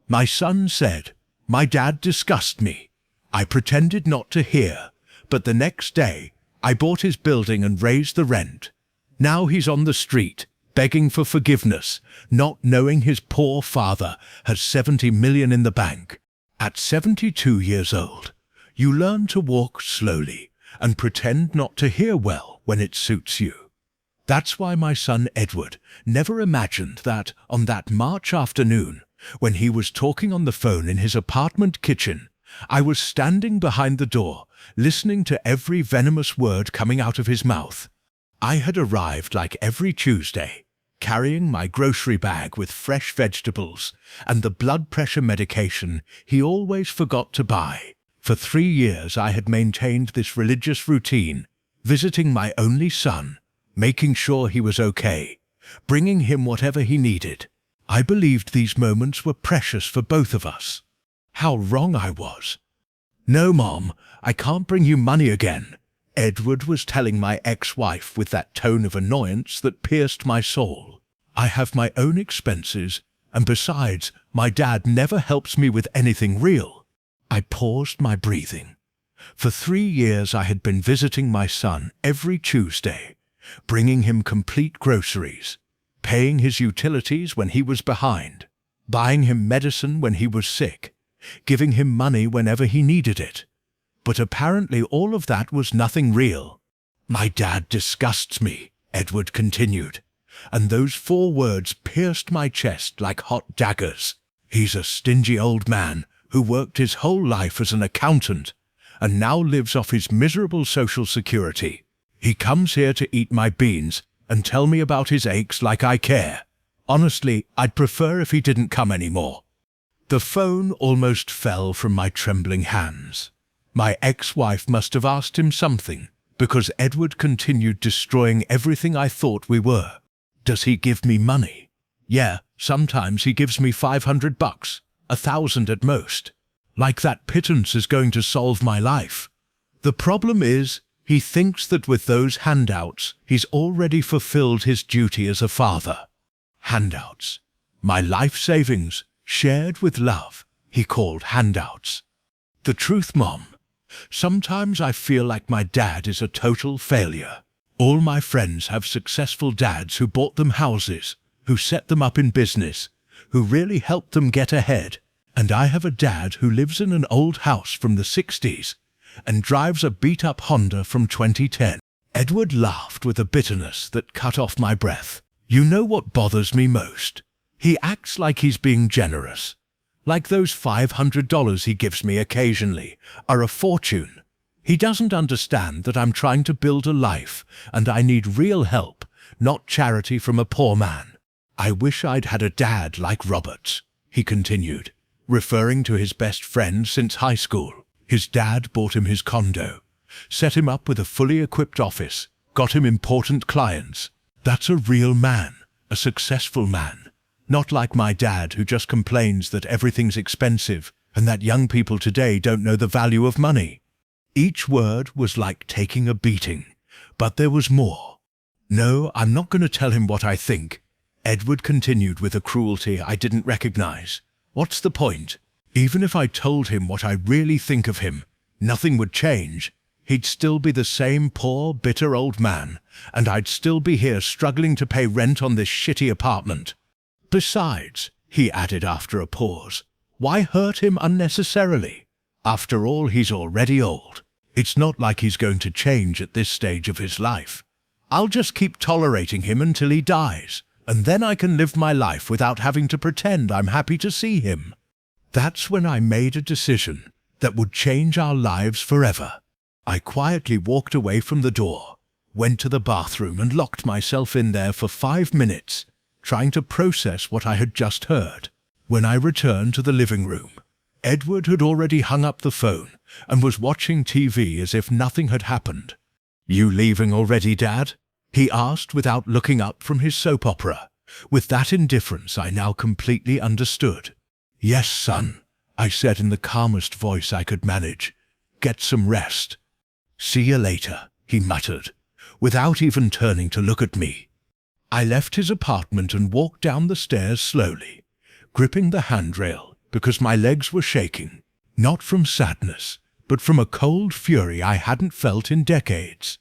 My son said, "My dad disgusts me." I pretended not to hear, but the next day I bought his building and raised the rent. Now he's on the street, begging for forgiveness, not knowing his poor father has 70 million in the bank. At 72 years old, you learn to walk slowly and pretend not to hear well when it suits you. That's why my son Edward never imagined that on that March afternoon, when he was talking on the phone in his apartment kitchen, I was standing behind the door, listening to every venomous word coming out of his mouth. I had arrived like every Tuesday, carrying my grocery bag with fresh vegetables and the blood pressure medication he always forgot to buy. For 3 years I had maintained this religious routine, visiting my only son, making sure he was okay, bringing him whatever he needed. I believed these moments were precious for both of us. How wrong I was. "No, Mom, I can't bring you money again," Edward was telling my ex-wife with that tone of annoyance that pierced my soul. "I have my own expenses, and besides, my dad never helps me with anything real." I paused my breathing. For 3 years I had been visiting my son every Tuesday, bringing him complete groceries, paying his utilities when he was behind, buying him medicine when he was sick, giving him money whenever he needed it. But apparently all of that was nothing real. "My dad disgusts me," Edward continued, and those 4 words pierced my chest like hot daggers. "He's a stingy old man who worked his whole life as an accountant and now lives off his miserable Social Security. He comes here to eat my beans and tell me about his aches like I care. Honestly, I'd prefer if he didn't come anymore." The phone almost fell from my trembling hands. My ex-wife must have asked him something, because Edward continued destroying everything I thought we were. "Does he give me money?" "Yeah, sometimes he gives me $500, 1,000 at most. Like that pittance is going to solve my life. The problem is, he thinks that with those handouts, he's already fulfilled his duty as a father." Handouts. My life savings, shared with love, he called handouts. The truth, Mom, sometimes I feel like my dad is a total failure. All my friends have successful dads who bought them houses, who set them up in business, who really helped them get ahead. And I have a dad who lives in an old house from the 60s and drives a beat-up Honda from 2010. Edward laughed with a bitterness that cut off my breath. "You know what bothers me most? He acts like he's being generous. Like those $500 he gives me occasionally are a fortune. He doesn't understand that I'm trying to build a life and I need real help, not charity from a poor man. I wish I'd had a dad like Robert's," he continued, referring to his best friend since high school. His dad bought him his condo, set him up with a fully equipped office, got him important clients. That's a real man, a successful man. Not like my dad who just complains that everything's expensive and that young people today don't know the value of money. Each word was like taking a beating, but there was more. "No, I'm not going to tell him what I think," Edward continued with a cruelty I didn't recognize. "What's the point? Even if I told him what I really think of him, nothing would change. He'd still be the same poor, bitter old man, and I'd still be here struggling to pay rent on this shitty apartment. Besides," he added after a pause, "why hurt him unnecessarily? After all, he's already old. It's not like he's going to change at this stage of his life. I'll just keep tolerating him until he dies, and then I can live my life without having to pretend I'm happy to see him." That's when I made a decision that would change our lives forever. I quietly walked away from the door, went to the bathroom and locked myself in there for 5 minutes, trying to process what I had just heard. When I returned to the living room, Edward had already hung up the phone and was watching TV as if nothing had happened. "You leaving already, Dad?" he asked without looking up from his soap opera, with that indifference I now completely understood. "Yes, son," I said in the calmest voice I could manage. "Get some rest." "See you later," he muttered, without even turning to look at me. I left his apartment and walked down the stairs slowly, gripping the handrail, because my legs were shaking, not from sadness, but from a cold fury I hadn't felt in decades.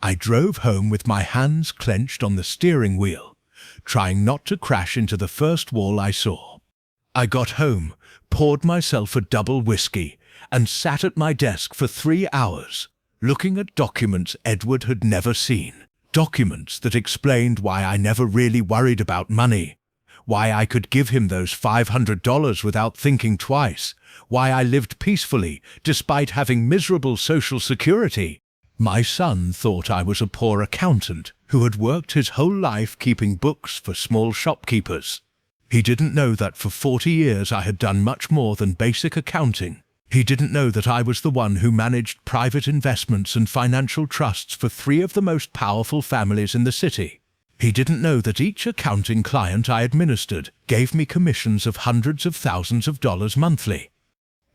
I drove home with my hands clenched on the steering wheel, trying not to crash into the first wall I saw. I got home, poured myself a double whiskey, and sat at my desk for 3 hours, looking at documents Edward had never seen. Documents that explained why I never really worried about money, why I could give him those $500 without thinking twice, why I lived peacefully despite having miserable Social Security. My son thought I was a poor accountant who had worked his whole life keeping books for small shopkeepers. He didn't know that for 40 years I had done much more than basic accounting. He didn't know that I was the one who managed private investments and financial trusts for 3 of the most powerful families in the city. He didn't know that each accounting client I administered gave me commissions of hundreds of thousands of dollars monthly.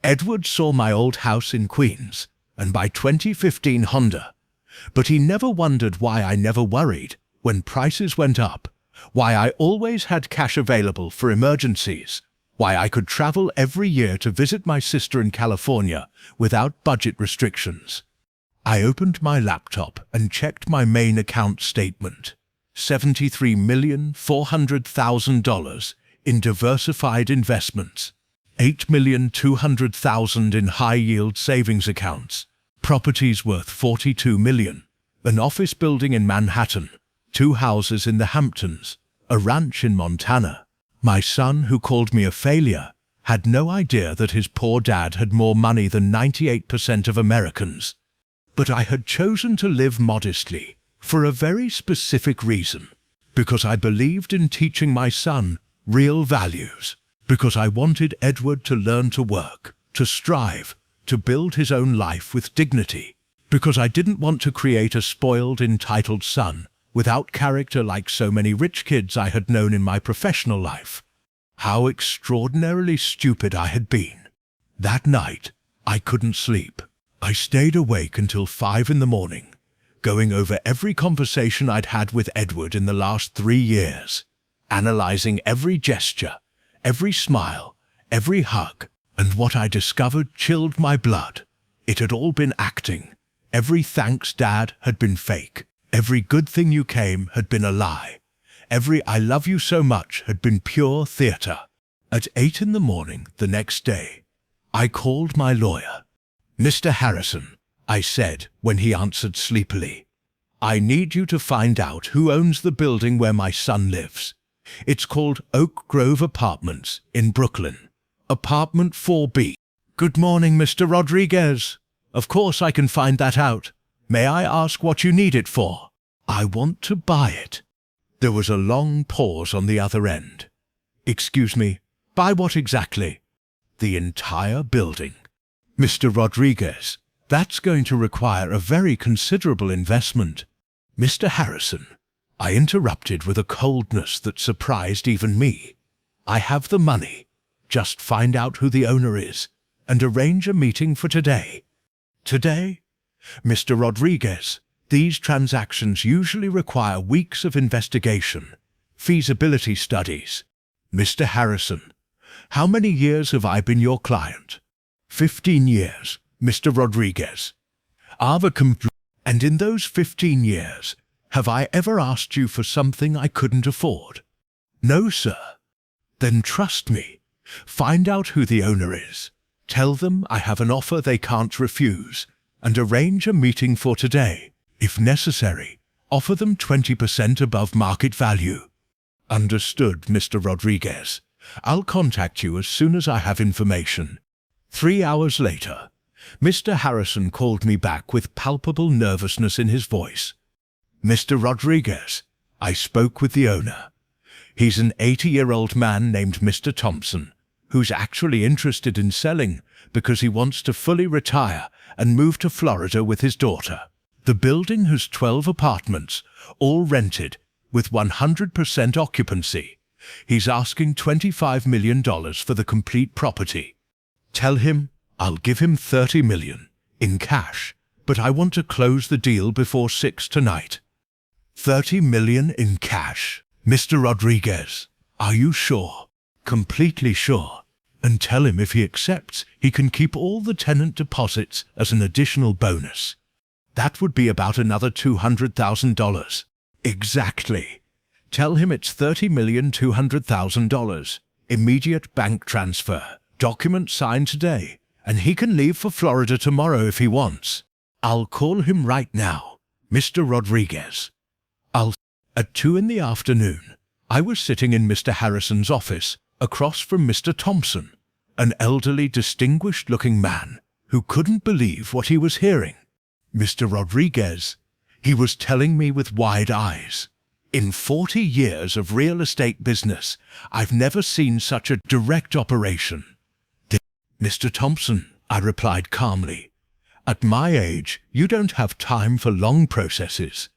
Edward saw my old house in Queens and my 2015 Honda, but he never wondered why I never worried when prices went up, why I always had cash available for emergencies, why I could travel every year to visit my sister in California without budget restrictions. I opened my laptop and checked my main account statement. $73,400,000 in diversified investments, $8,200,000 in high-yield savings accounts, properties worth $42 million, an office building in Manhattan, 2 houses in the Hamptons, a ranch in Montana. My son, who called me a failure, had no idea that his poor dad had more money than 98% of Americans. But I had chosen to live modestly for a very specific reason, because I believed in teaching my son real values, because I wanted Edward to learn to work, to strive, to build his own life with dignity, because I didn't want to create a spoiled, entitled son without character like so many rich kids I had known in my professional life. How extraordinarily stupid I had been. That night, I couldn't sleep. I stayed awake until 5 in the morning, going over every conversation I'd had with Edward in the last 3 years, analyzing every gesture, every smile, every hug, and what I discovered chilled my blood. It had all been acting. Every thanks, Dad, had been fake. Every good thing you came had been a lie. Every I love you so much had been pure theater. At 8 in the morning the next day, I called my lawyer. "Mr. Harrison," I said when he answered sleepily, "I need you to find out who owns the building where my son lives. It's called Oak Grove Apartments in Brooklyn. Apartment 4B. "Good morning, Mr. Rodriguez. Of course I can find that out. May I ask what you need it for?" "I want to buy it." There was a long pause on the other end. "Excuse me, buy what exactly?" "The entire building." "Mr. Rodriguez, that's going to require a very considerable investment." "Mr. Harrison," I interrupted with a coldness that surprised even me, "I have the money. Just find out who the owner is and arrange a meeting for today." "Today?" "Mr. Rodriguez, these transactions usually require weeks of investigation, feasibility studies." "Mr. Harrison, how many years have I been your client?" 15 years, Mr. Rodriguez. And in those 15 years, have I ever asked you for something I couldn't afford?" "No, sir." "Then trust me. Find out who the owner is. Tell them I have an offer they can't refuse, and arrange a meeting for today. If necessary, offer them 20% above market value." "Understood, Mr. Rodriguez. I'll contact you as soon as I have information." 3 hours later, Mr. Harrison called me back with palpable nervousness in his voice. "Mr. Rodriguez, I spoke with the owner. He's an 80-year-old man named Mr. Thompson, who's actually interested in selling because he wants to fully retire and move to Florida with his daughter. The building has 12 apartments, all rented, with 100% occupancy. He's asking $25 million for the complete property. Tell him I'll give him $30 million in cash, but I want to close the deal before 6 tonight." $30 million in cash? Mr. Rodriguez, are you sure?" "Completely sure. and tell him if he accepts, he can keep all the tenant deposits as an additional bonus. That would be about another $200,000. Exactly. Tell him it's $30,200,000. Immediate bank transfer. Document signed today, and he can leave for Florida tomorrow if he wants. I'll call him right now. Mr. Rodriguez. At 2 in the afternoon, I was sitting in Mr. Harrison's office, across from Mr. Thompson, an elderly, distinguished-looking man who couldn't believe what he was hearing. Mr. Rodriguez, he was telling me with wide eyes. In 40 years of real estate business, I've never seen such a direct operation. Mr. Thompson, I replied calmly, at my age, you don't have time for long processes.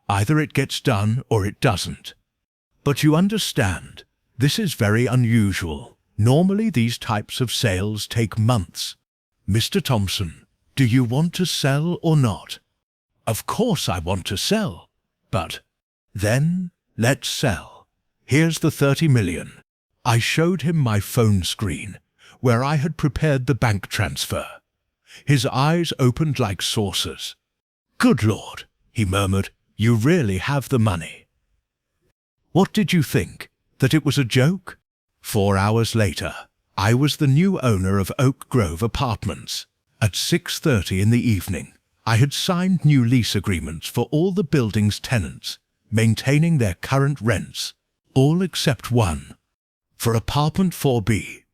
Either it gets done or it doesn't. But you understand, this is very unusual. Normally these types of sales take months. Mr. Thompson, do you want to sell or not? Of course I want to sell. But then, let's sell. Here's the 30 million. I showed him my phone screen, where I had prepared the bank transfer. His eyes opened like saucers. Good Lord, he murmured, you really have the money. What did you think? That it was a joke? 4 hours later, I was the new owner of Oak Grove Apartments. At 6:30 in the evening, I had signed new lease agreements for all the building's tenants, maintaining their current rents, all except one. For apartment 4B,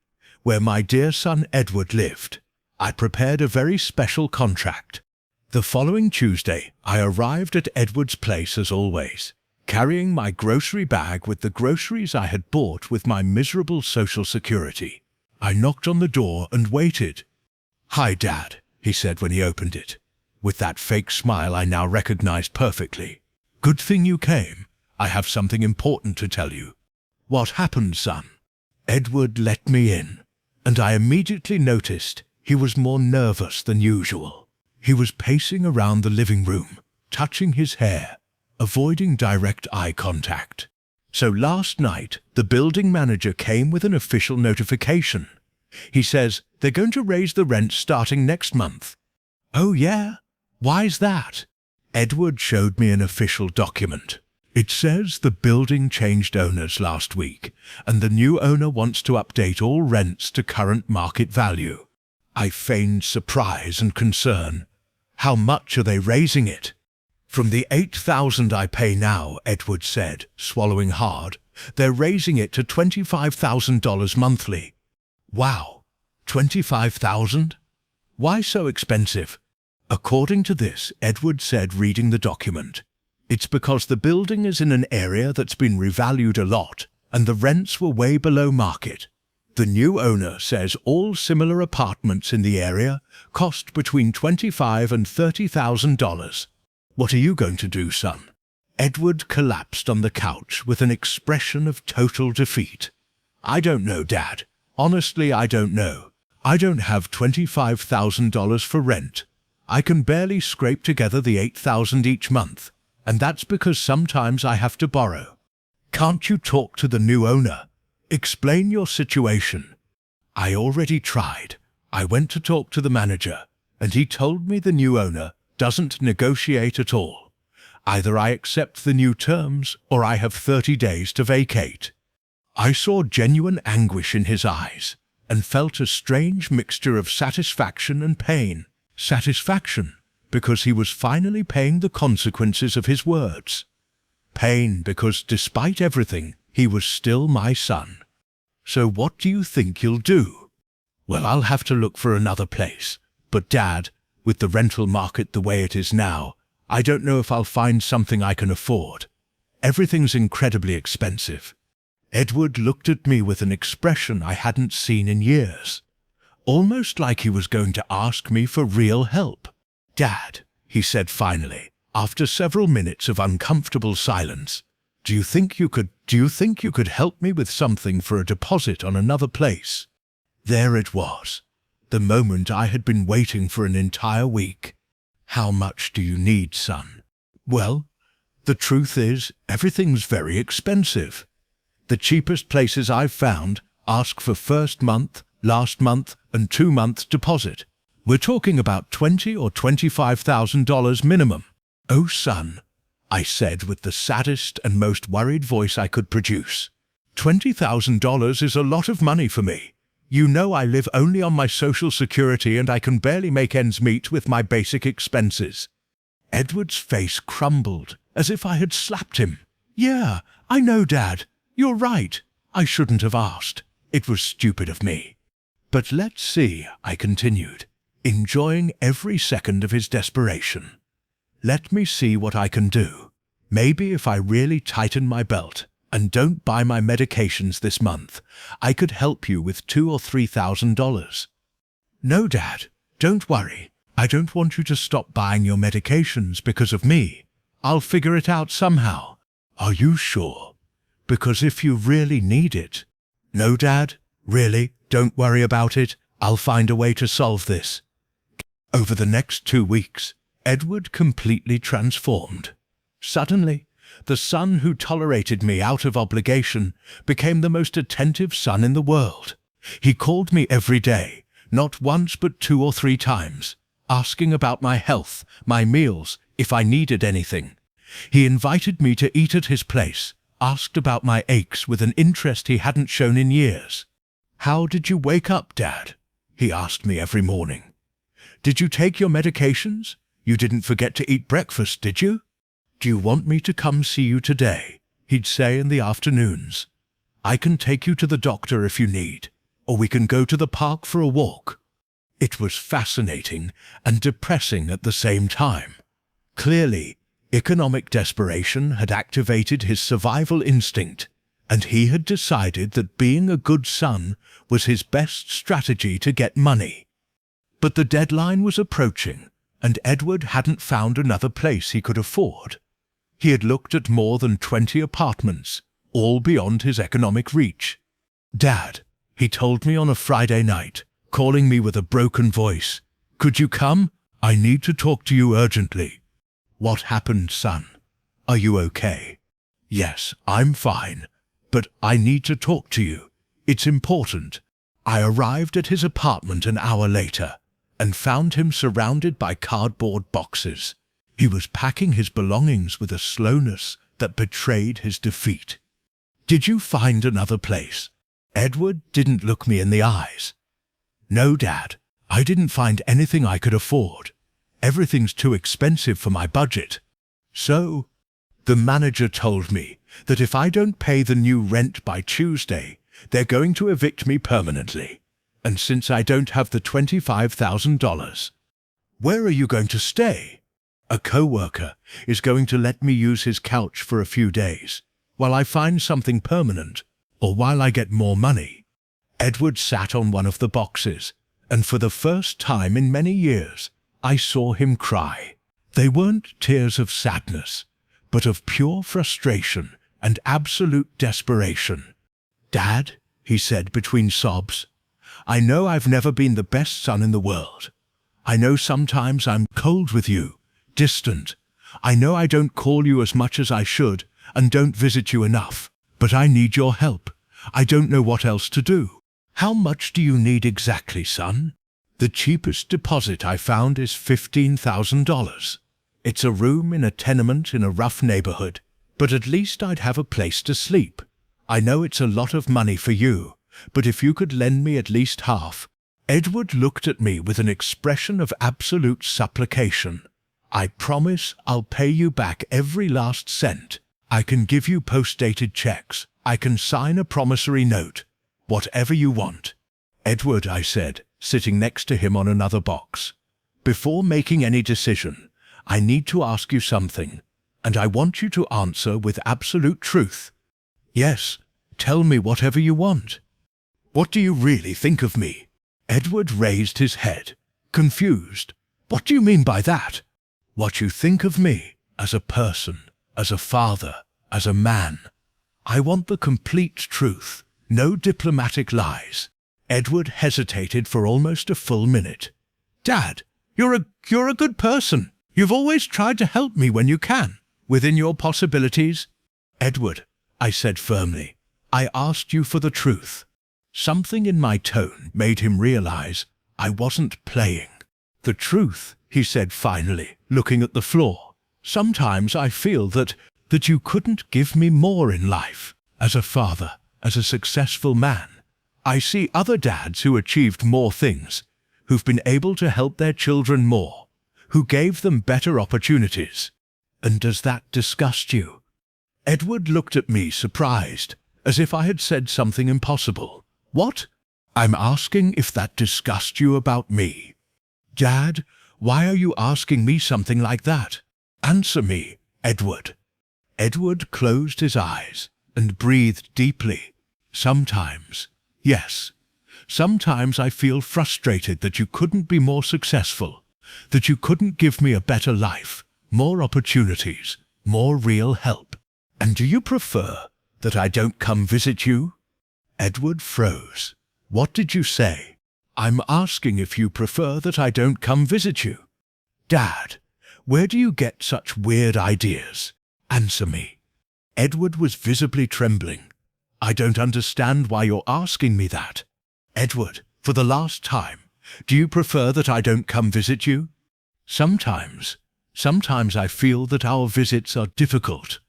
where my dear son Edward lived, I prepared a very special contract. The following Tuesday, I arrived at Edward's place as always, carrying my grocery bag with the groceries I had bought with my miserable Social Security. I knocked on the door and waited. "Hi, Dad," he said when he opened it, with that fake smile I now recognized perfectly. "Good thing you came. I have something important to tell you." "What happened, son?" Edward let me in, and I immediately noticed he was more nervous than usual. He was pacing around the living room, touching his hair, avoiding direct eye contact. So last night, the building manager came with an official notification. He says they're going to raise the rent starting next month. Oh yeah? Why's that? Edward showed me an official document. It says the building changed owners last week, and the new owner wants to update all rents to current market value. I feigned surprise and concern. How much are they raising it? From the $8,000 I pay now, Edward said, swallowing hard, they're raising it to $25,000 monthly. Wow, $25,000? Why so expensive? According to this, Edward said, reading the document, it's because the building is in an area that's been revalued a lot, and the rents were way below market. The new owner says all similar apartments in the area cost between $25,000 and $30,000. What are you going to do, son? Edward collapsed on the couch with an expression of total defeat. I don't know, Dad. Honestly, I don't know. I don't have $25,000 for rent. I can barely scrape together the $8,000 each month, and that's because sometimes I have to borrow. Can't you talk to the new owner? Explain your situation. I already tried. I went to talk to the manager, and he told me the new owner doesn't negotiate at all. Either I accept the new terms or I have 30 days to vacate. I saw genuine anguish in his eyes and felt a strange mixture of satisfaction and pain. Satisfaction because he was finally paying the consequences of his words. Pain because despite everything, he was still my son. So what do you think you'll do? Well, I'll have to look for another place. But Dad, with the rental market the way it is now, I don't know if I'll find something I can afford. Everything's incredibly expensive. Edward looked at me with an expression I hadn't seen in years, almost like he was going to ask me for real help. Dad, he said finally, after several minutes of uncomfortable silence, do you think you could help me with something for a deposit on another place? There it was, the moment I had been waiting for an entire week. How much do you need, son? Well, the truth is, everything's very expensive. The cheapest places I've found ask for first month, last month and 2 months deposit. We're talking about $20,000 or $25,000 minimum. Oh, son, I said with the saddest and most worried voice I could produce. $20,000 is a lot of money for me. You know I live only on my Social Security and I can barely make ends meet with my basic expenses. Edward's face crumbled, as if I had slapped him. Yeah, I know, Dad. You're right. I shouldn't have asked. It was stupid of me. But let's see, I continued, enjoying every second of his desperation. Let me see what I can do. Maybe if I really tighten my belt and don't buy my medications this month, I could help you with $2,000 or $3,000. No, Dad, don't worry. I don't want you to stop buying your medications because of me. I'll figure it out somehow. Are you sure? Because if you really need it... No, Dad, really, don't worry about it. I'll find a way to solve this. Over the next 2 weeks, Edward completely transformed. Suddenly, the son who tolerated me out of obligation became the most attentive son in the world. He called me every day, not once but 2 or 3 times, asking about my health, my meals, if I needed anything. He invited me to eat at his place, asked about my aches with an interest he hadn't shown in years. How did you wake up, Dad? He asked me every morning. Did you take your medications? You didn't forget to eat breakfast, did you? Do you want me to come see you today? He'd say in the afternoons. I can take you to the doctor if you need, or we can go to the park for a walk. It was fascinating and depressing at the same time. Clearly, economic desperation had activated his survival instinct, and he had decided that being a good son was his best strategy to get money. But the deadline was approaching, and Edward hadn't found another place he could afford. He had looked at more than 20 apartments, all beyond his economic reach. Dad, he told me on a Friday night, calling me with a broken voice, could you come? I need to talk to you urgently. What happened, son? Are you okay? Yes, I'm fine, but I need to talk to you. It's important. I arrived at his apartment an hour later and found him surrounded by cardboard boxes. He was packing his belongings with a slowness that betrayed his defeat. Did you find another place? Edward didn't look me in the eyes. No, Dad, I didn't find anything I could afford. Everything's too expensive for my budget. So, the manager told me that if I don't pay the new rent by Tuesday, they're going to evict me permanently. And since I don't have the $25,000, where are you going to stay? A co-worker is going to let me use his couch for a few days, while I find something permanent, or while I get more money. Edward sat on one of the boxes, and for the first time in many years, I saw him cry. They weren't tears of sadness, but of pure frustration and absolute desperation. Dad, he said between sobs, I know I've never been the best son in the world. I know sometimes I'm cold with you, distant. I know I don't call you as much as I should and don't visit you enough, but I need your help. I don't know what else to do. How much do you need exactly, son? The cheapest deposit I found is $15,000. It's a room in a tenement in a rough neighborhood, but at least I'd have a place to sleep. I know it's a lot of money for you, but if you could lend me at least half. Edward looked at me with an expression of absolute supplication. I promise I'll pay you back every last cent. I can give you post-dated checks. I can sign a promissory note. Whatever you want. Edward, I said, sitting next to him on another box. Before making any decision, I need to ask you something, and I want you to answer with absolute truth. Yes, tell me whatever you want. What do you really think of me? Edward raised his head, confused. What do you mean by that? What you think of me, as a person, as a father, as a man. I want the complete truth, no diplomatic lies. Edward hesitated for almost a full minute. Dad, you're a good person. You've always tried to help me when you can, within your possibilities. Edward, I said firmly, I asked you for the truth. Something in my tone made him realize I wasn't playing. "The truth," he said finally, looking at the floor. "Sometimes I feel that you couldn't give me more in life. As a father, as a successful man, I see other dads who achieved more things, who've been able to help their children more, who gave them better opportunities. And does that disgust you?" Edward looked at me surprised, as if I had said something impossible. "What?" "I'm asking if that disgusts you about me." "Dad, why are you asking me something like that? Answer me, Edward." Edward closed his eyes and breathed deeply. "Sometimes, yes, sometimes I feel frustrated that you couldn't be more successful, that you couldn't give me a better life, more opportunities, more real help. And do you prefer that I don't come visit you?" Edward froze. "What did you say?" "I'm asking if you prefer that I don't come visit you." "Dad, where do you get such weird ideas? Answer me." Edward was visibly trembling. "I don't understand why you're asking me that." "Edward, for the last time, do you prefer that I don't come visit you?" Sometimes I feel that our visits are difficult."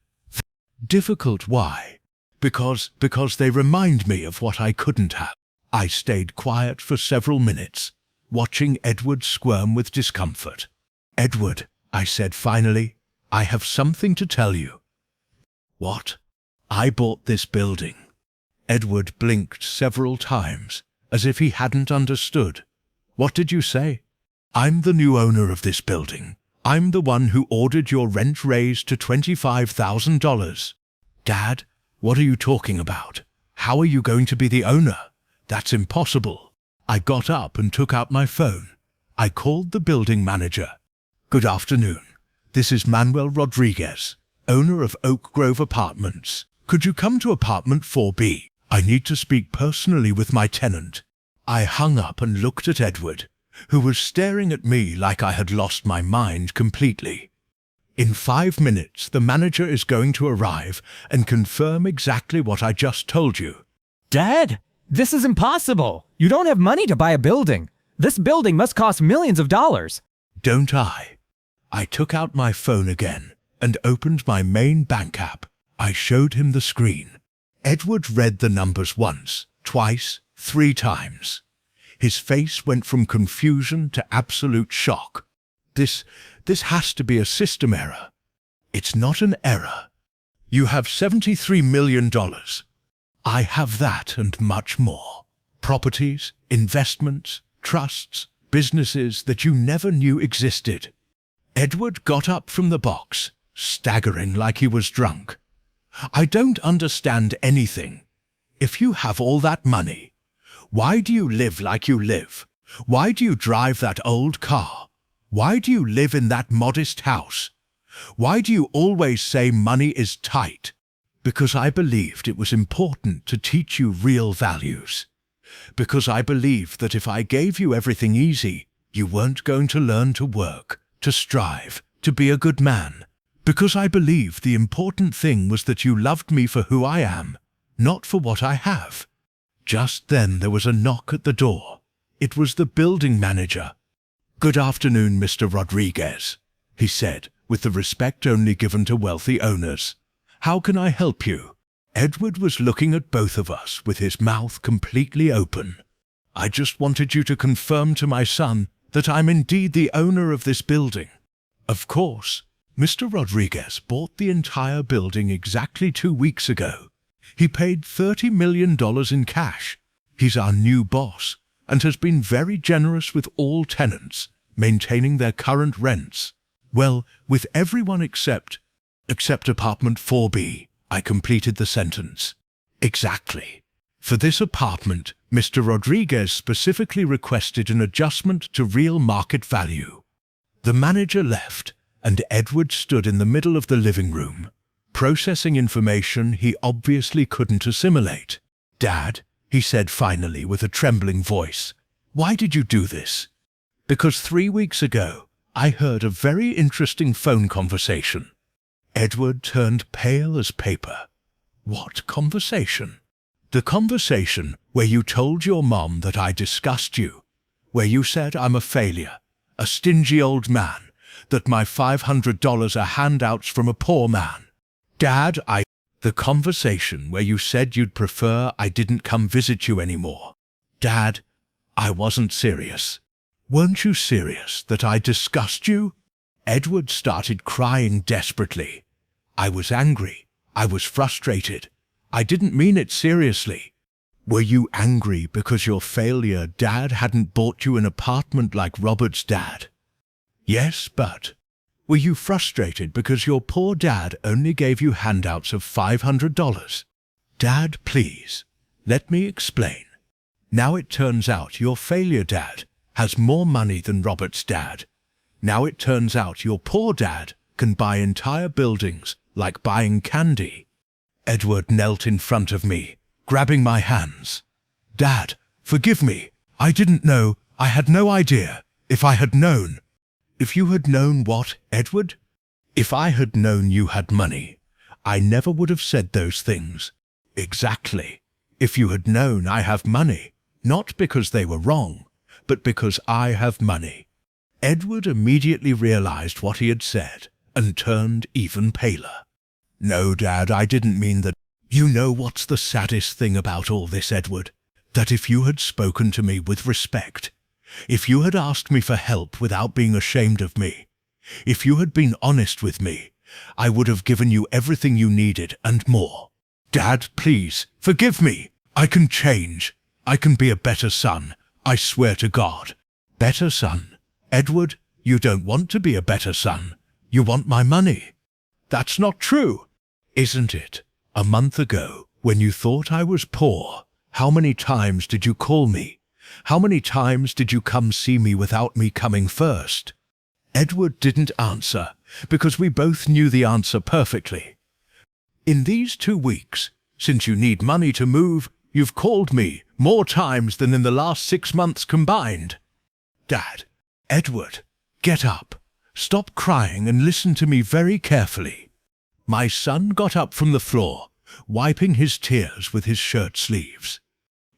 "Difficult why?" Because they remind me of what I couldn't have." I stayed quiet for several minutes, watching Edward squirm with discomfort. "Edward," I said finally, "I have something to tell you." "What?" "I bought this building." Edward blinked several times, as if he hadn't understood. "What did you say?" "I'm the new owner of this building. I'm the one who ordered your rent raised to $25,000. "Dad, what are you talking about? How are you going to be the owner? That's impossible." I got up and took out my phone. I called the building manager. "Good afternoon. This is Manuel Rodriguez, owner of Oak Grove Apartments. Could you come to apartment 4B? I need to speak personally with my tenant." I hung up and looked at Edward, who was staring at me like I had lost my mind completely. "In 5 minutes, the manager is going to arrive and confirm exactly what I just told you." "Dad, this is impossible. You don't have money to buy a building. This building must cost millions of dollars." "Don't I?" I took out my phone again and opened my main bank app. I showed him the screen. Edward read the numbers once, twice, 3 times. His face went from confusion to absolute shock. This has to be a system error." "It's not an error. You have $73 million. I have that and much more. Properties, investments, trusts, businesses that you never knew existed." Edward got up from the box, staggering like he was drunk. "I don't understand anything. If you have all that money, why do you live like you live? Why do you drive that old car? Why do you live in that modest house? Why do you always say money is tight?" "Because I believed it was important to teach you real values. Because I believed that if I gave you everything easy, you weren't going to learn to work, to strive, to be a good man. Because I believed the important thing was that you loved me for who I am, not for what I have." Just then there was a knock at the door. It was the building manager. "Good afternoon, Mr. Rodriguez," he said, with the respect only given to wealthy owners. "How can I help you?" Edward was looking at both of us with his mouth completely open. "I just wanted you to confirm to my son that I'm indeed the owner of this building." Of course, Mr. Rodriguez bought the entire building exactly 2 weeks ago. He paid $30 million in cash. He's our new boss and has been very generous with all tenants, maintaining their current rents. Well, with everyone except apartment 4B, I completed the sentence. Exactly. For this apartment, Mr. Rodriguez specifically requested an adjustment to real market value. The manager left, and Edward stood in the middle of the living room, processing information he obviously couldn't assimilate. "Dad," he said finally with a trembling voice, "why did you do this?" "Because 3 weeks ago, I heard a very interesting phone conversation." Edward turned pale as paper. "What conversation?" The conversation where you told your mom that I disgust you, where you said I'm a failure, a stingy old man, that my $500 are handouts from a poor man. Dad, The conversation where you said you'd prefer I didn't come visit you anymore. Dad, I wasn't serious. Weren't you serious that I disgust you? Edward started crying desperately. I was angry. I was frustrated. I didn't mean it seriously. Were you angry because your failure dad hadn't bought you an apartment like Robert's dad? Yes, but were you frustrated because your poor dad only gave you handouts of $500? Dad, please, let me explain. Now it turns out your failure dad has more money than Robert's dad. Now it turns out your poor dad can buy entire buildings like buying candy. Edward knelt in front of me, grabbing my hands. Dad, forgive me. I didn't know. I had no idea. If I had known. If you had known what, Edward? If I had known you had money, I never would have said those things. Exactly. If you had known I have money, not because they were wrong, but because I have money. Edward immediately realized what he had said and turned even paler. No, Dad, I didn't mean that. You know what's the saddest thing about all this, Edward? That if you had spoken to me with respect, if you had asked me for help without being ashamed of me, if you had been honest with me, I would have given you everything you needed and more. Dad, please, forgive me. I can change. I can be a better son. I swear to God. Better son? Edward, you don't want to be a better son. You want my money. That's not true. Isn't it? A month ago, when you thought I was poor, how many times did you call me? How many times did you come see me without me coming first? Edward didn't answer, because we both knew the answer perfectly. In these 2 weeks, since you need money to move, you've called me more times than in the last 6 months combined. Dad, Edward, get up. Stop crying and listen to me very carefully. My son got up from the floor, wiping his tears with his shirt sleeves.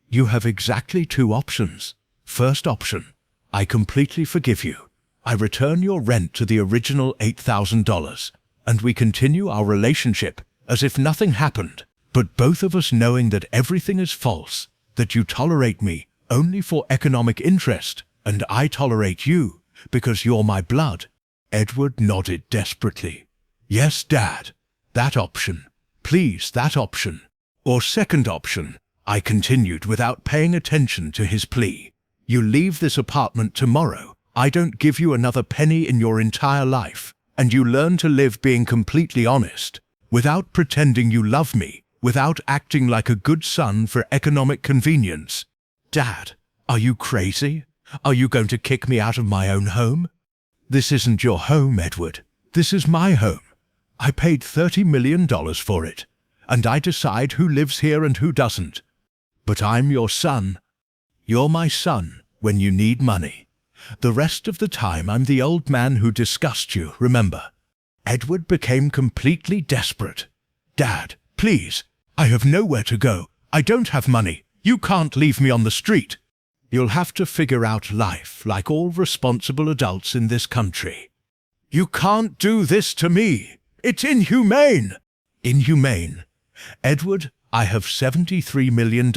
You have exactly 2 options. First option, I completely forgive you. I return your rent to the original $8,000, and we continue our relationship as if nothing happened, but both of us knowing that everything is false, that you tolerate me only for economic interest, and I tolerate you because you're my blood. Edward nodded desperately. Yes, Dad, that option. Please, that option. Or second option, I continued without paying attention to his plea. You leave this apartment tomorrow. I don't give you another penny in your entire life, and you learn to live being completely honest, without pretending you love me, without acting like a good son for economic convenience. Dad, are you crazy? Are you going to kick me out of my own home? This isn't your home, Edward. This is my home. I paid $30 million for it, and I decide who lives here and who doesn't. But I'm your son. You're my son when you need money. The rest of the time I'm the old man who disgusts you, remember? Edward became completely desperate. Dad, please, I have nowhere to go. I don't have money. You can't leave me on the street. You'll have to figure out life like all responsible adults in this country. You can't do this to me. It's inhumane. Inhumane. Edward, I have $73 million.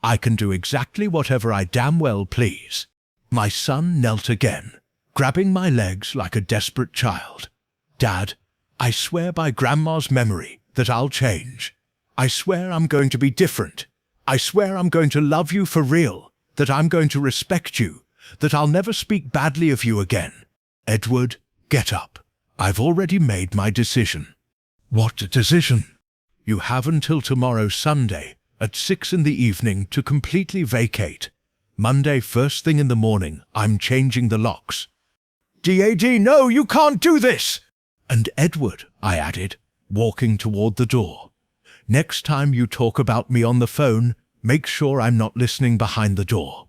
I can do exactly whatever I damn well please. My son knelt again, grabbing my legs like a desperate child. Dad, I swear by Grandma's memory that I'll change. I swear I'm going to be different. I swear I'm going to love you for real, that I'm going to respect you, that I'll never speak badly of you again. Edward, get up. I've already made my decision. What decision? You have until tomorrow Sunday at 6 in the evening to completely vacate. Monday first thing in the morning, I'm changing the locks. DAD, no, you can't do this! And Edward, I added, walking toward the door. Next time you talk about me on the phone, make sure I'm not listening behind the door.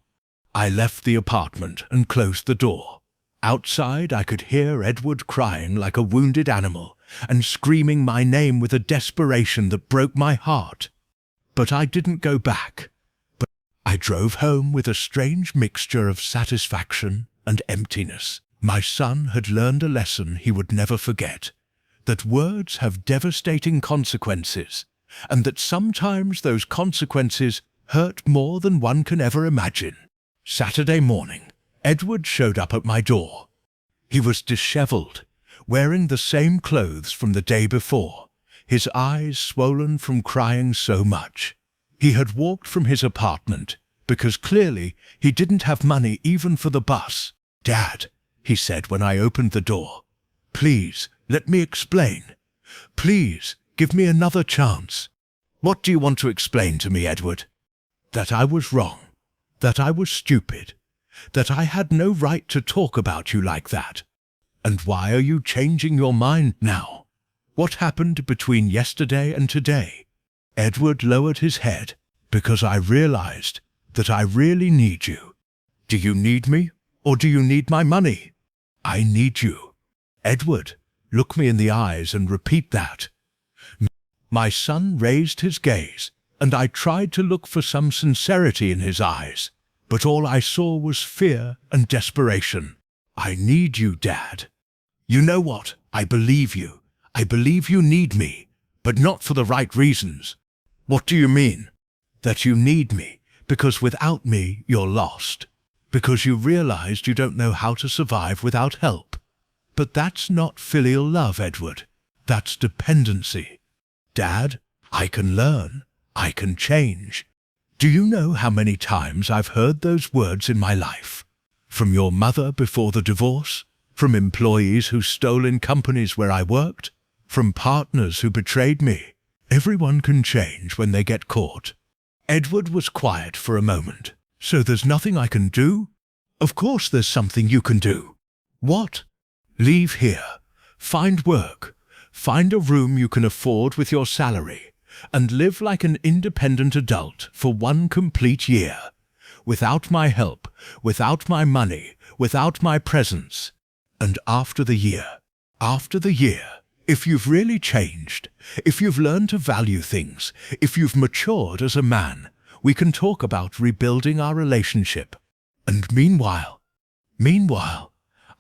I left the apartment and closed the door. Outside, I could hear Edward crying like a wounded animal and screaming my name with a desperation that broke my heart. But I didn't go back. But I drove home with a strange mixture of satisfaction and emptiness. My son had learned a lesson he would never forget, that words have devastating consequences, and that sometimes those consequences hurt more than one can ever imagine. Saturday morning, Edward showed up at my door. He was disheveled, wearing the same clothes from the day before, his eyes swollen from crying so much. He had walked from his apartment because clearly he didn't have money even for the bus. "Dad," he said when I opened the door, "please, let me explain. Please, give me another chance." "What do you want to explain to me, Edward?" "That I was wrong, that I was stupid, that I had no right to talk about you like that. And why are you changing your mind now? What happened between yesterday and today?" Edward lowered his head because I realized that I really need you. "Do you need me, or do you need my money?" "I need you." "Edward, look me in the eyes and repeat that." My son raised his gaze, and I tried to look for some sincerity in his eyes, but all I saw was fear and desperation. "I need you, Dad. You know what? I believe you. I believe you need me, but not for the right reasons." "What do you mean?" "That you need me, because without me you're lost. Because you realized you don't know how to survive without help. But that's not filial love, Edward. That's dependency. Dad, I can learn. I can change. Do you know how many times I've heard those words in my life? From your mother before the divorce, from employees who stole in companies where I worked, from partners who betrayed me. Everyone can change when they get caught." Edward was quiet for a moment. "So there's nothing I can do?" "Of course there's something you can do." "What?" "Leave here. Find work. Find a room you can afford with your salary, and live like an independent adult for 1 complete year. Without my help, without my money, without my presence. And after the year, if you've really changed, if you've learned to value things, if you've matured as a man, we can talk about rebuilding our relationship. And meanwhile,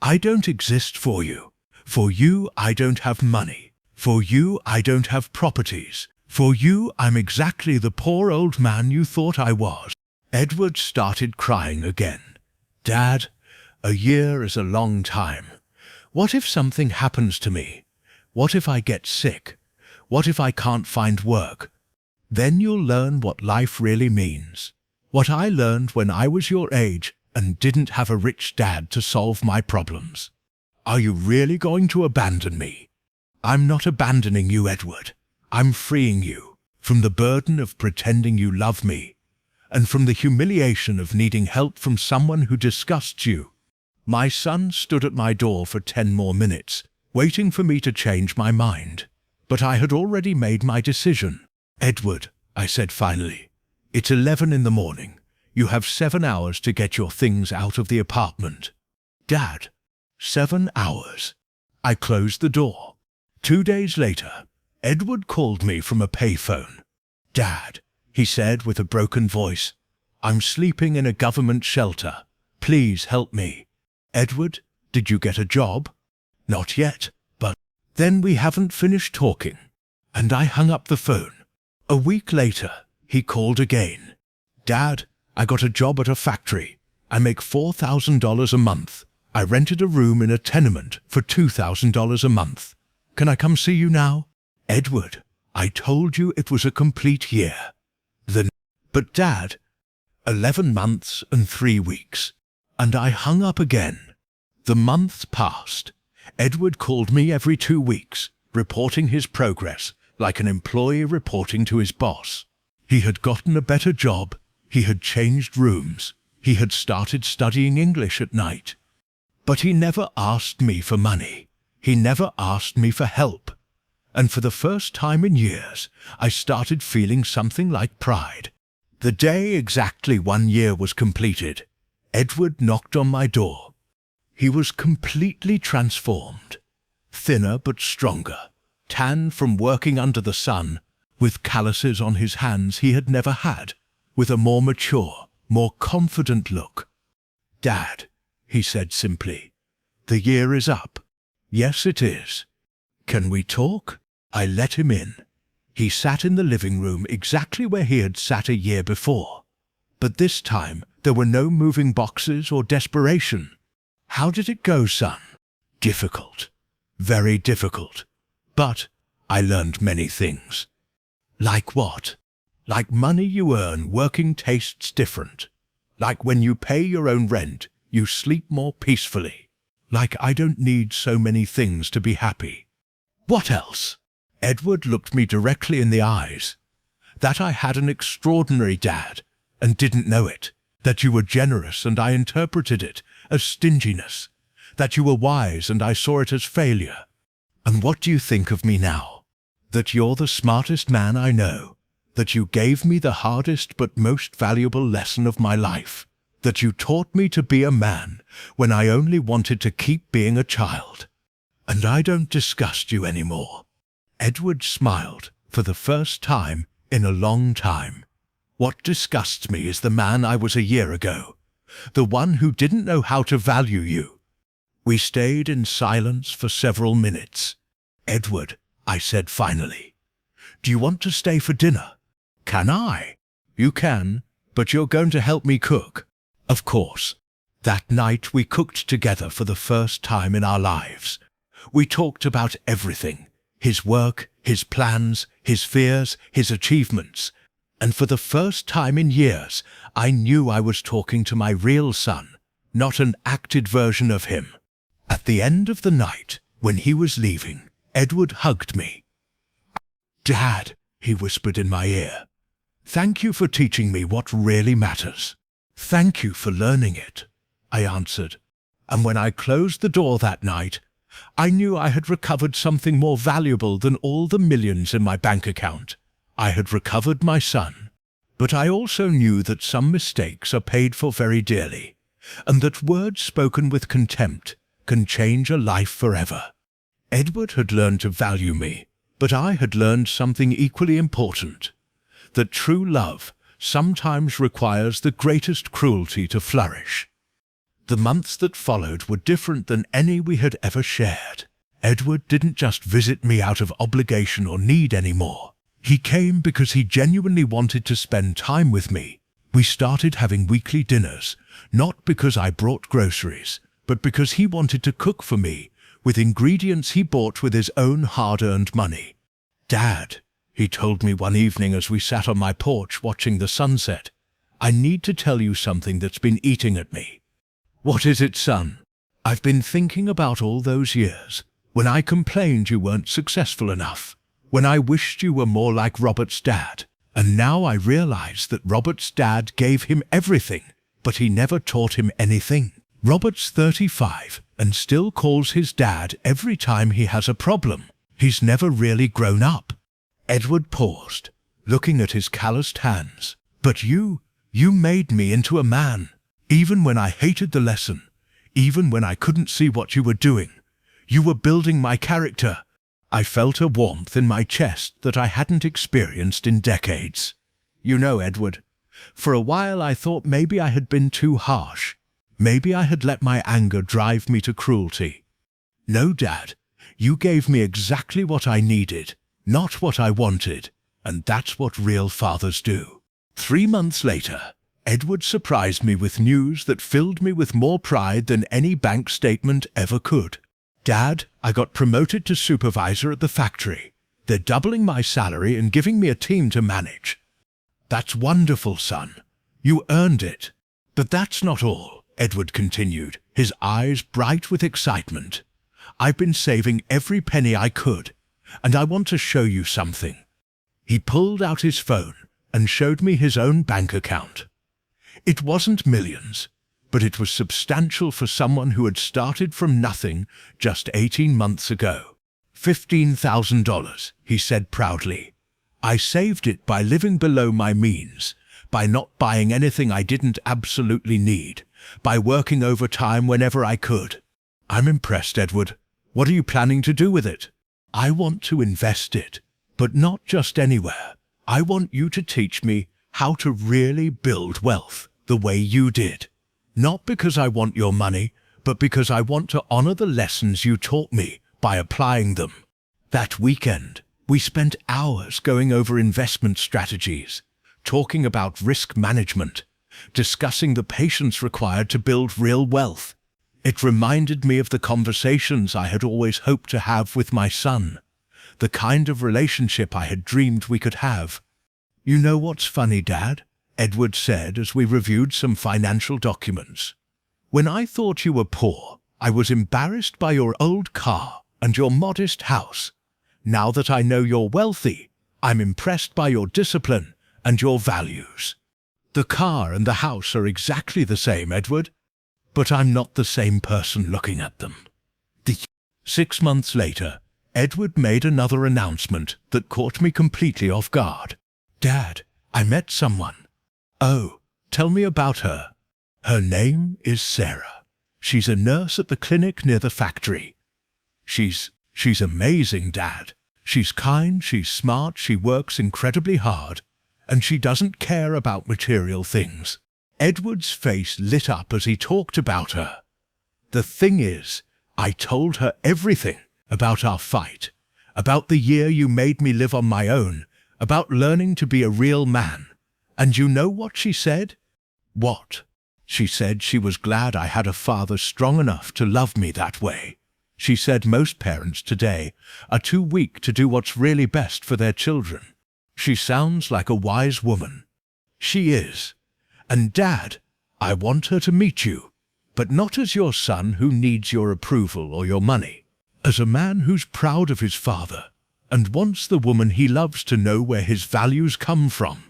I don't exist for you. For you, I don't have money. For you, I don't have properties. For you, I'm exactly the poor old man you thought I was." Edward started crying again. "Dad, a year is a long time. What if something happens to me? What if I get sick? What if I can't find work? Then you'll learn what life really means. What I learned when I was your age and didn't have a rich dad to solve my problems. Are you really going to abandon me?" "I'm not abandoning you, Edward. I'm freeing you from the burden of pretending you love me, and from the humiliation of needing help from someone who disgusts you." My son stood at my door for 10 more minutes, waiting for me to change my mind. But I had already made my decision. "Edward," I said finally, "it's 11 in the morning. You have 7 hours to get your things out of the apartment." "Dad, 7 hours?" I closed the door. 2 days later, Edward called me from a payphone. "Dad," he said with a broken voice, "I'm sleeping in a government shelter. Please help me." "Edward, did you get a job?" "Not yet, but—" Then we haven't finished talking, and I hung up the phone. A week later, he called again. "Dad, I got a job at a factory. I make $4,000 a month. I rented a room in a tenement for $2,000 a month. Can I come see you now?" "Edward, I told you it was a complete year." "But Dad—" 11 months and 3 weeks. And I hung up again. The months passed. Edward called me every 2 weeks, reporting his progress, like an employee reporting to his boss. He had gotten a better job. He had changed rooms. He had started studying English at night. But he never asked me for money. He never asked me for help. And for the first time in years, I started feeling something like pride. The day exactly 1 year was completed, Edward knocked on my door. He was completely transformed. Thinner but stronger, tan from working under the sun, with calluses on his hands he had never had, with a more mature, more confident look. "Dad," he said simply, "the year is up." "Yes, it is." "Can we talk?" I let him in. He sat in the living room exactly where he had sat a year before. But this time there were no moving boxes or desperation. "How did it go, son?" "Difficult. Very difficult. But I learned many things." "Like what?" "Like money you earn working tastes different. Like when you pay your own rent, you sleep more peacefully. Like I don't need so many things to be happy." "What else?" Edward looked me directly in the eyes. "That I had an extraordinary dad and didn't know it. That you were generous and I interpreted it as stinginess. That you were wise and I saw it as failure. And what do you think of me now? That you're the smartest man I know. That you gave me the hardest but most valuable lesson of my life. That you taught me to be a man when I only wanted to keep being a child. And I don't disgust you anymore." Edward smiled for the first time in a long time. "What disgusts me is the man I was a year ago, the one who didn't know how to value you." We stayed in silence for several minutes. "Edward," I said finally, "do you want to stay for dinner?" "Can I?" "You can, but you're going to help me cook." "Of course." That night we cooked together for the first time in our lives. We talked about everything: his work, his plans, his fears, his achievements. And for the first time in years, I knew I was talking to my real son, not an acted version of him. At the end of the night, when he was leaving, Edward hugged me. "Dad," he whispered in my ear, "thank you for teaching me what really matters." "Thank you for learning it," I answered. And when I closed the door that night, I knew I had recovered something more valuable than all the millions in my bank account. I had recovered my son. But I also knew that some mistakes are paid for very dearly, and that words spoken with contempt can change a life forever. Edward had learned to value me, but I had learned something equally important: that true love sometimes requires the greatest cruelty to flourish. The months that followed were different than any we had ever shared. Edward didn't just visit me out of obligation or need anymore. He came because he genuinely wanted to spend time with me. We started having weekly dinners, not because I brought groceries, but because he wanted to cook for me with ingredients he bought with his own hard-earned money. "Dad," he told me one evening as we sat on my porch watching the sunset, "I need to tell you something that's been eating at me." "What is it, son?" "I've been thinking about all those years, when I complained you weren't successful enough, when I wished you were more like Robert's dad, and now I realize that Robert's dad gave him everything, but he never taught him anything. Robert's 35 and still calls his dad every time he has a problem. He's never really grown up." Edward paused, looking at his calloused hands. "But you made me into a man. Even when I hated the lesson, even when I couldn't see what you were doing, you were building my character." I felt a warmth in my chest that I hadn't experienced in decades. "You know, Edward, for a while I thought maybe I had been too harsh. Maybe I had let my anger drive me to cruelty. No, Dad, you gave me exactly what I needed, not what I wanted, and that's what real fathers do." 3 months later, Edward surprised me with news that filled me with more pride than any bank statement ever could. "Dad, I got promoted to supervisor at the factory. They're doubling my salary and giving me a team to manage." "That's wonderful, son. You earned it." "But that's not all," Edward continued, his eyes bright with excitement. "I've been saving every penny I could, and I want to show you something." He pulled out his phone and showed me his own bank account. It wasn't millions, but it was substantial for someone who had started from nothing just 18 months ago. $15,000, he said proudly. "I saved it by living below my means, by not buying anything I didn't absolutely need, by working overtime whenever I could." "I'm impressed, Edward. What are you planning to do with it?" "I want to invest it. But not just anywhere. I want you to teach me how to really build wealth the way you did. Not because I want your money, but because I want to honor the lessons you taught me by applying them. That weekend, we spent hours going over investment strategies, talking about risk management, discussing the patience required to build real wealth. It reminded me of the conversations I had always hoped to have with my son, the kind of relationship I had dreamed we could have. You know what's funny, Dad? Edward said as we reviewed some financial documents. When I thought you were poor, I was embarrassed by your old car and your modest house. Now that I know you're wealthy, I'm impressed by your discipline and your values. The car and the house are exactly the same, Edward, but I'm not the same person looking at them. 6 months later, Edward made another announcement that caught me completely off guard. Dad, I met someone. Oh, tell me about her. Her name is Sarah. She's a nurse at the clinic near the factory. She's amazing, Dad. She's kind, she's smart, she works incredibly hard, and she doesn't care about material things. Edward's face lit up as he talked about her. The thing is, I told her everything about our fight, about the year you made me live on my own, about learning to be a real man. And you know what she said? What? She said she was glad I had a father strong enough to love me that way. She said most parents today are too weak to do what's really best for their children. She sounds like a wise woman. She is. And Dad, I want her to meet you, but not as your son who needs your approval or your money, as a man who's proud of his father and wants the woman he loves to know where his values come from.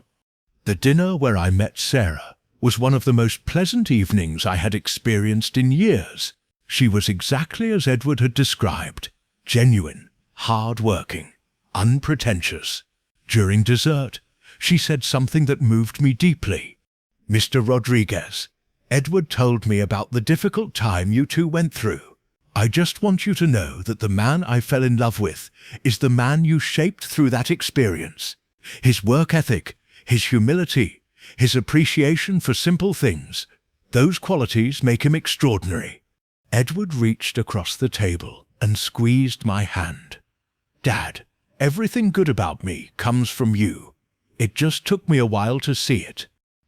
The dinner where I met Sarah was one of the most pleasant evenings I had experienced in years. She was exactly as Edward had described, genuine, hard-working, unpretentious. During dessert, she said something that moved me deeply. Mr. Rodriguez, Edward told me about the difficult time you two went through. I just want you to know that the man I fell in love with is the man you shaped through that experience. His work ethic, his humility, his appreciation for simple things, those qualities make him extraordinary. Edward reached across the table and squeezed my hand. Dad, everything good about me comes from you. It just took me a while to see it.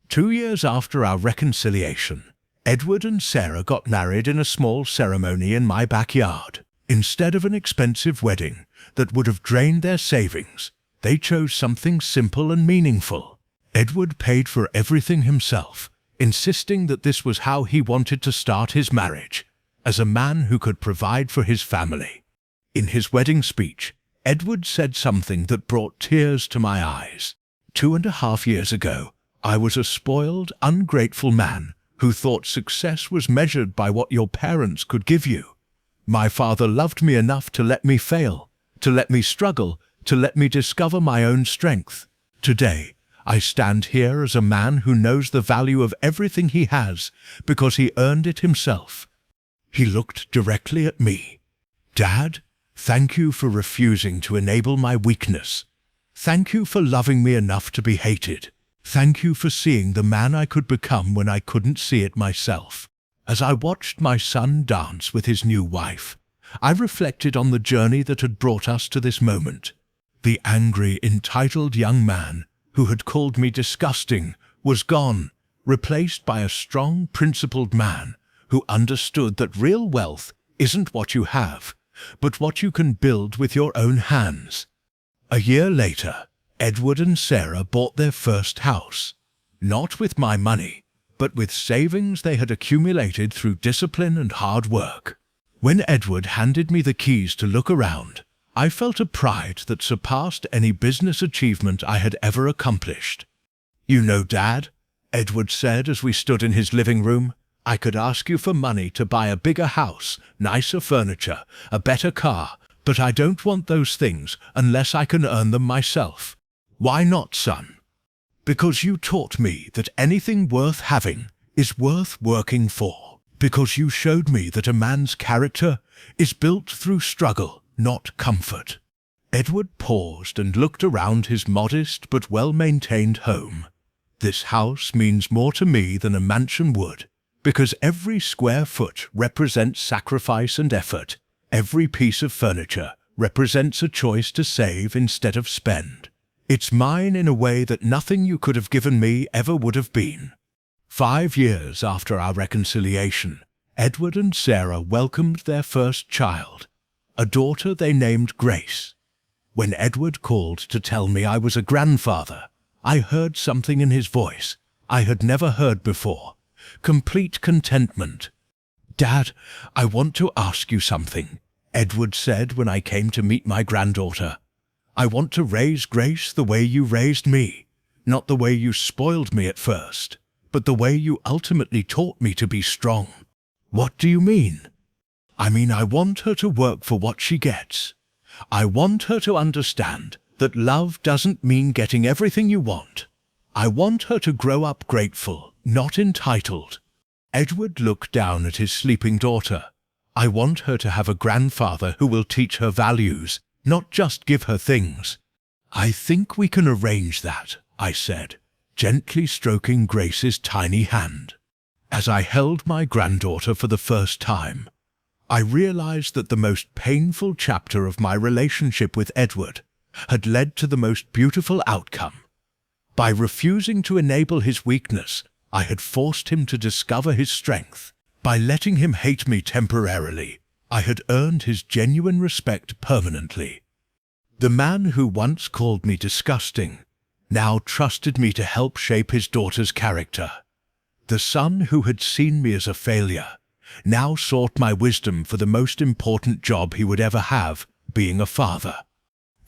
2 years after our reconciliation, Edward and Sarah got married in a small ceremony in my backyard. Instead of an expensive wedding that would have drained their savings, they chose something simple and meaningful. Edward paid for everything himself, insisting that this was how he wanted to start his marriage, as a man who could provide for his family. In his wedding speech, Edward said something that brought tears to my eyes. 2.5 years ago, I was a spoiled, ungrateful man who thought success was measured by what your parents could give you. My father loved me enough to let me fail, to let me struggle, to let me discover my own strength. Today, I stand here as a man who knows the value of everything he has because he earned it himself. He looked directly at me. Dad, thank you for refusing to enable my weakness. Thank you for loving me enough to be hated. Thank you for seeing the man I could become when I couldn't see it myself. As I watched my son dance with his new wife, I reflected on the journey that had brought us to this moment. The angry, entitled young man who had called me disgusting was gone, replaced by a strong, principled man who understood that real wealth isn't what you have, but what you can build with your own hands. A year later, Edward and Sarah bought their first house, not with my money, but with savings they had accumulated through discipline and hard work. When Edward handed me the keys to look around, I felt a pride that surpassed any business achievement I had ever accomplished. You know, Dad, Edward said as we stood in his living room, I could ask you for money to buy a bigger house, nicer furniture, a better car, but I don't want those things unless I can earn them myself. Why not, son? Because you taught me that anything worth having is worth working for. Because you showed me that a man's character is built through struggle, not comfort. Edward paused and looked around his modest but well-maintained home. This house means more to me than a mansion would, because every square foot represents sacrifice and effort. Every piece of furniture represents a choice to save instead of spend. It's mine in a way that nothing you could have given me ever would have been. 5 years after our reconciliation, Edward and Sarah welcomed their first child, a daughter they named Grace. When Edward called to tell me I was a grandfather, I heard something in his voice I had never heard before. Complete contentment. "Dad, I want to ask you something," Edward said when I came to meet my granddaughter. "I want to raise Grace the way you raised me, not the way you spoiled me at first, but the way you ultimately taught me to be strong." "What do you mean?" "I mean, I want her to work for what she gets. I want her to understand that love doesn't mean getting everything you want. I want her to grow up grateful, not entitled." Edward looked down at his sleeping daughter. "I want her to have a grandfather who will teach her values, not just give her things." "I think we can arrange that," I said, gently stroking Grace's tiny hand. As I held my granddaughter for the first time, I realized that the most painful chapter of my relationship with Edward had led to the most beautiful outcome. By refusing to enable his weakness, I had forced him to discover his strength. By letting him hate me temporarily, I had earned his genuine respect permanently. The man who once called me disgusting now trusted me to help shape his daughter's character. The son who had seen me as a failure now sought my wisdom for the most important job he would ever have, being a father.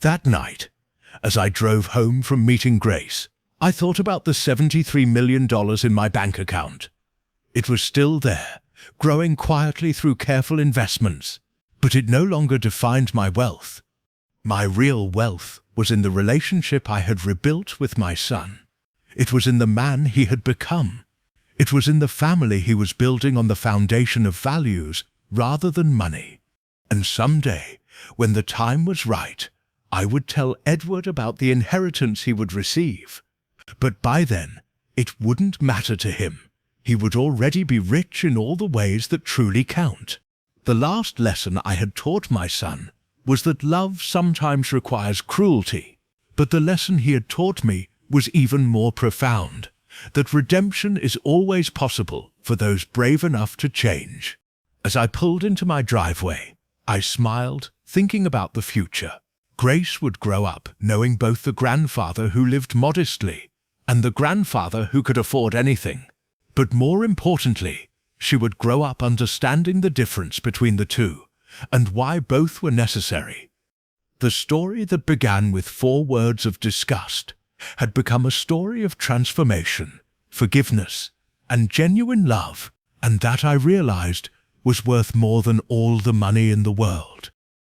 That night, as I drove home from meeting Grace, I thought about the $73 million in my bank account. It was still there, growing quietly through careful investments, but it no longer defined my wealth. My real wealth was in the relationship I had rebuilt with my son. It was in the man he had become. It was in the family he was building on the foundation of values rather than money. And someday, when the time was right, I would tell Edward about the inheritance he would receive. But by then, it wouldn't matter to him. He would already be rich in all the ways that truly count. The last lesson I had taught my son was that love sometimes requires cruelty. But the lesson he had taught me was even more profound, that redemption is always possible for those brave enough to change. As I pulled into my driveway, I smiled, thinking about the future. Grace would grow up knowing both the grandfather who lived modestly and the grandfather who could afford anything. But more importantly, she would grow up understanding the difference between the two and why both were necessary. The story that began with 4 words of disgust had become a story of transformation, forgiveness, and genuine love, and that I realized was worth more than all the money in the world.